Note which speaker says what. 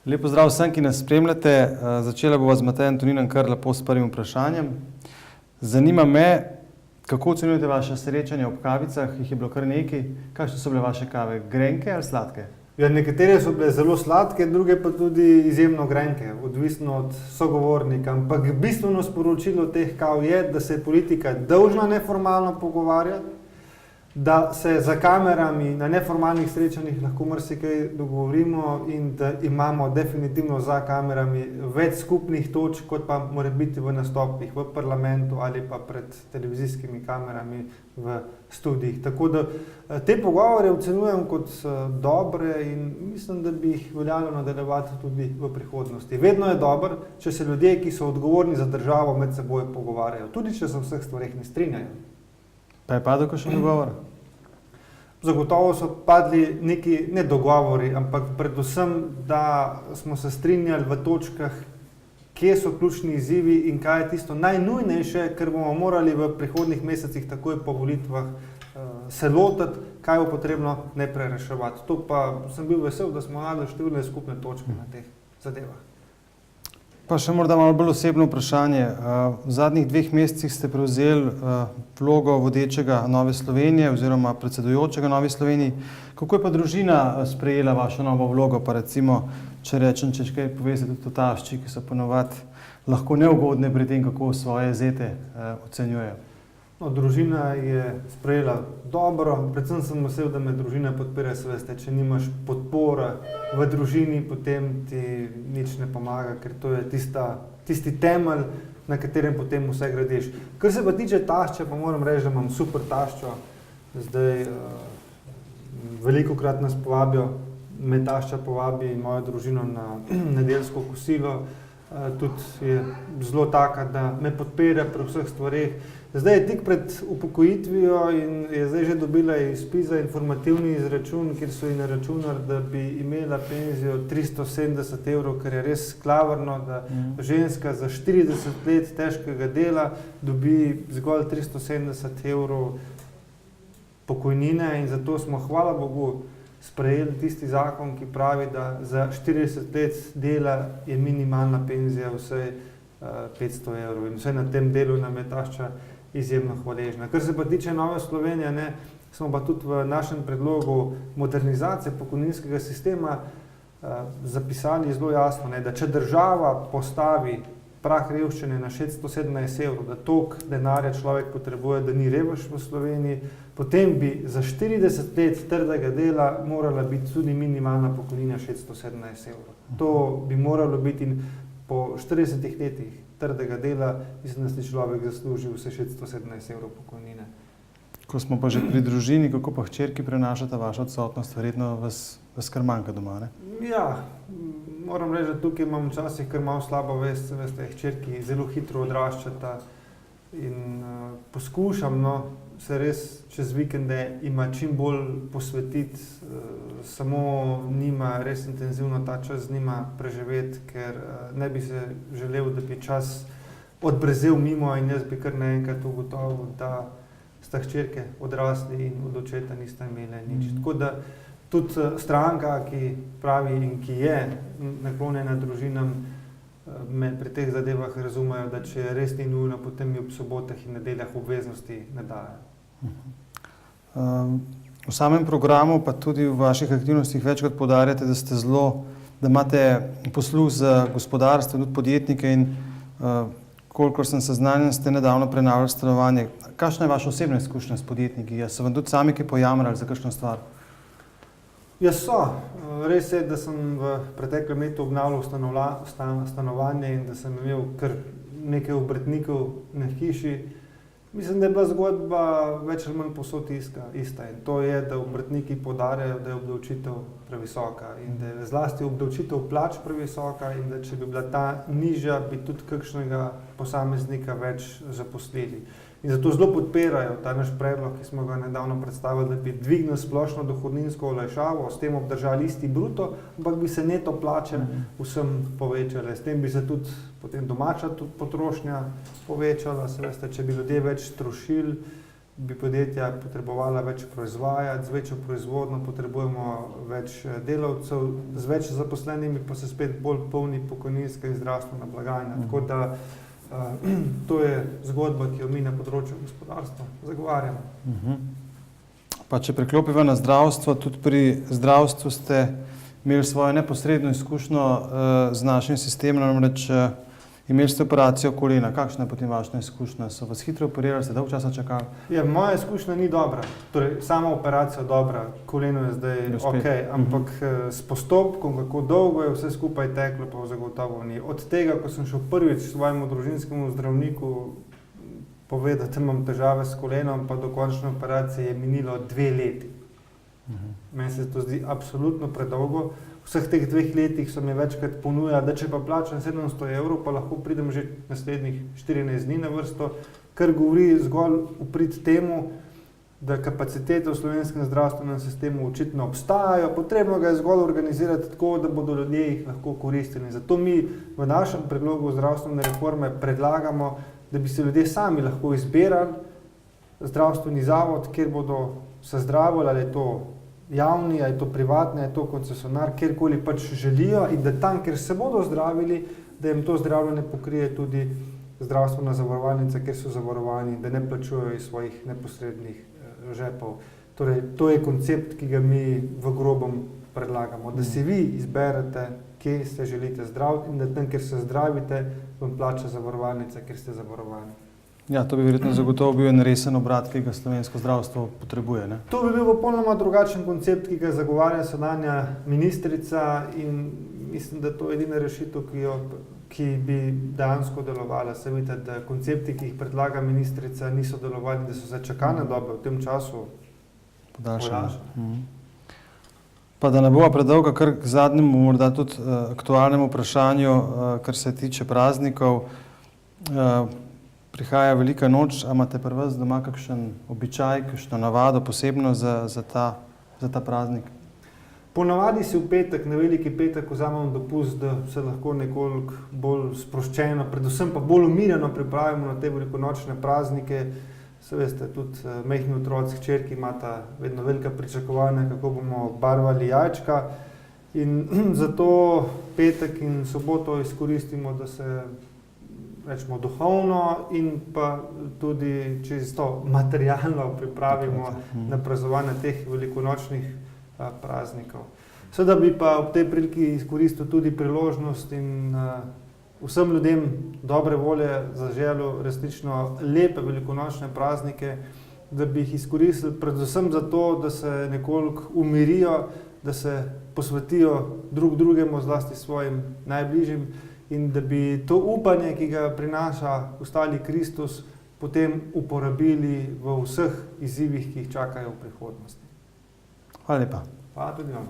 Speaker 1: Lep pozdrav vsem, ki nas spremljate. Začela bova z Matejem Toninom kar lepo s prvim vprašanjem. Zanima me, kako ocenjujete vaše srečanje ob kavicah, jih je bilo kar nekaj. Kakšne so bile vaše kave, grenke ali sladke?
Speaker 2: Ja, nekatere so bile zelo sladke, druge pa tudi izjemno grenke, odvisno od sogovornika. Ampak bistveno sporočilo teh kav je, da se je politika dolžna neformalno pogovarjati, da se za kamerami na neformalnih srečanjih lahko marsikaj dogovorimo in da imamo definitivno za kamerami več skupnih točk, kot pa mora biti v nastopih v parlamentu ali pa pred televizijskimi kamerami v studijih. Tako da te pogovore ocenjujem kot dobre in mislim, da bi jih veljalo nadaljevati tudi v prihodnosti. Vedno je dobro, če se ljudje, ki so odgovorni za državo, med seboj pogovarjajo, tudi če se v vseh stvareh ne strinjajo.
Speaker 1: Pa je padel kakšen dogovor?
Speaker 2: Zagotovo so padli neki ne dogovori, ampak predvsem, da smo se strinjali v točkah, kje so ključni izzivi in kaj je tisto najnujnejše, kar bomo morali v prihodnjih mesecih takoj po volitvah se lotiti, kaj bo potrebno najprej reševati. To pa sem bil vesel, da smo našli številne skupne točke na teh zadevah.
Speaker 1: Pa še morda malo bolj osebno vprašanje. V zadnjih 2 mesecih ste prevzeli vlogo vodečega Nove Slovenije oziroma predsedujočega Novi Sloveniji. Kako je pa družina sprejela vašo novo vlogo, pa recimo, če rečem, če kaj poveste tudi o tašči, ki so ponovadi lahko neugodne pri tem, kako svoje zete ocenjujejo?
Speaker 2: No, družina je sprejela dobro, predvsem sem vesel, da me družina podpira, se veste, če nimaš podpora v družini, potem ti nič ne pomaga, ker to je tisti temelj, na katerem potem vse gradiš. Kar se pa tiče tašče, pa moram reči, da imam super taščo. Zdaj velikokrat nas povabijo, me tašča povabi mojo družino na nedeljsko kosilo, tudi je zelo taka, da me podpira pri vseh stvareh. Zdaj je tik pred upokojitvijo in je zdaj že dobila iz PISA informativni izračun, kjer so ji naračunali, da bi imela penzijo 370 evrov, kar je res klavrno, da ženska za 40 let težkega dela dobi zgolj 370 evrov pokojnine in zato smo, hvala Bogu, sprejeli tisti zakon, ki pravi, da za 40 let dela je minimalna penzija vsaj 500 evrov in vse na tem delu nam je tašča izjemno hvaležna. Kar se pa tiče Nove Slovenije, smo pa tudi v našem predlogu modernizacije pokojninskega sistema zapisali zelo jasno, da če država postavi prag revščine na 617 evrov, da toliko denarja človek potrebuje, da ni revež v Sloveniji, potem bi za 40 let trdega dela morala biti tudi minimalna pokojnina 617 evrov. To bi moralo biti in po 40 letih trdega dela, mislim, da si človek zaslužil vse 617 evrov pokojnine.
Speaker 1: Ko smo pa že pri družini, kako pa hčerki prenašata vašo odsotnost, verjetno vas kar manjka doma, ne?
Speaker 2: Ja, moram reči, da tukaj imam včasih kar malo slabo vest, veste, hčerki zelo hitro odraščata in poskušam, se res čez vikende ima čim bolj posvetiti, samo njima res intenzivno ta čas z njima preživeti, ker ne bi se želel, da bi čas odbrezel mimo in jaz bi kar naenkrat ugotovil, da sta hčerke odrasli in od očeta nista imeli nič. Tako da tudi stranka, ki pravi in ki je naklonjena družinam, me pri teh zadevah razumejo, da če res ni nujno, potem mi ob sobotah in nedeljah obveznosti ne dajo.
Speaker 1: V samem programu, pa tudi v vaših aktivnostih večkrat poudarjate, da imate posluh za gospodarstvo in tudi podjetnike in kolikor sem seznanjen, ste nedavno prenavljali stanovanje. Kakšna je vaša osebna izkušnja s podjetniki? So vam tudi sami kaj pojamrali za kakšno stvar?
Speaker 2: Ja, so. Res je, da sem v preteklem letu obnavljal stanovanje in da sem imel kar nekaj obrtnikov na hiši. Mislim, da je bila zgodba več ali manj povsod ista. In to je, da obrtniki poudarjajo, da je obdavčitev previsoka in da je zlasti obdavčitev plač previsoka in da če bi bila ta nižja, bi tudi kakšnega posameznika več zaposlili. In zato zelo podpirajo ta naš predlog, ki smo ga nedavno predstavili, da bi dvignili splošno dohodninsko olajšavo, s tem obdržali isti bruto, ampak bi se neto plače vsem povečale. S tem bi se tudi potem domača potrošnja povečala, se veste, če bi ljudje več trošili, bi podjetja potrebovala več proizvajati, z večjo proizvodnjo potrebujemo več delavcev, z več zaposlenimi pa se spet bolj polni pokojninska in zdravstvena blagajna. Tako da to je zgodba, ki jo mi na področju gospodarstva zagovarjamo.
Speaker 1: Pa če preklopiva na zdravstvo, tudi pri zdravstvu ste imeli svojo neposredno izkušnjo z našim sistemom, namreč imeli ste operacijo kolena. Kakšna je potem vaša izkušnja? So vas hitro operirali, ste dolgo časa čakali?
Speaker 2: Ja, moja izkušnja ni dobra. Torej, sama operacija je dobra, koleno je zdaj ok, ampak s postopkom, kako dolgo je vse skupaj teklo, pa zagotovo ni. Od tega, ko sem šel prvič svojemu družinskemu zdravniku povedati, da imam težave s kolenom, pa do končne operacije je minilo 2 leti. Meni se to zdi absolutno predolgo. V vseh teh 2 letih so mi večkrat ponujali, da če pa plačam 700 evrov, pa lahko pridem že naslednjih 14 dni na vrsto, kar govori zgolj v prid temu, da kapacitete v slovenskem zdravstvenem sistemu očitno obstajajo, potrebno ga je zgolj organizirati tako, da bodo ljudje jih lahko koristili. Zato mi v našem predlogu zdravstvene reforme predlagamo, da bi se ljudje sami lahko izbirali zdravstveni zavod, kjer bodo se zdravili, ali je to javni, ali je to privatni, ali je to koncesionar, kjerkoli pač želijo, in da tam, kjer se bodo zdravili, da jim to zdravljenje pokrije tudi zdravstvena zavarovalnica, kjer so zavarovani, da ne plačujejo iz svojih neposrednih žepov. Torej, to je koncept, ki ga mi v grobem predlagamo, da si vi izberete, kje se želite zdraviti, in da tam, kjer se zdravite, vam plača zavarovalnica, kjer ste zavarovani.
Speaker 1: Ja, to bi verjetno zagotovo bil en resen obrat, ki ga slovensko zdravstvo potrebuje, ne?
Speaker 2: To bi bil popolnoma drugačen koncept, ki ga zagovarja sedanja ministrica, in mislim, da to je edina rešitev, ki bi dejansko delovala. Se vidite, da koncepti, ki jih predlaga ministrica, niso delovali, da so se čakalne dobe v tem času podaljšale.
Speaker 1: Pa da ne bova predolga, kar k zadnjemu, morda tudi aktualnemu vprašanju, kar se tiče praznikov. Prihaja velika noč, a imate pri vas doma kakšen običaj, kakšno navado posebno za ta praznik?
Speaker 2: Ponavadi si v petek, na veliki petek, vzamemo dopust, da se lahko nekoliko bolj sproščeno, predvsem pa bolj umirjeno pripravimo na te velikonočne praznike. Se veste, tudi majhni otroci, hčerki imata vedno velika pričakovanja, kako bomo barvali jajčka, in zato petek in soboto izkoristimo, da se rečemo duhovno in pa tudi čisto materialno pripravimo na praznovanje teh velikonočnih praznikov. Seveda bi pa ob tej priliki izkoristil tudi priložnost in vsem ljudem dobre volje zaželel resnično lepe velikonočne praznike, da bi jih izkoristili predvsem zato, da se nekoliko umirijo, da se posvetijo drug drugemu, zlasti svojim najbližjim, in da bi to upanje, ki ga prinaša ustali Kristus, potem uporabili v vseh izzivih, ki jih čakajo v prihodnosti.
Speaker 1: Hvala lepa.
Speaker 2: Hvala tudi vam.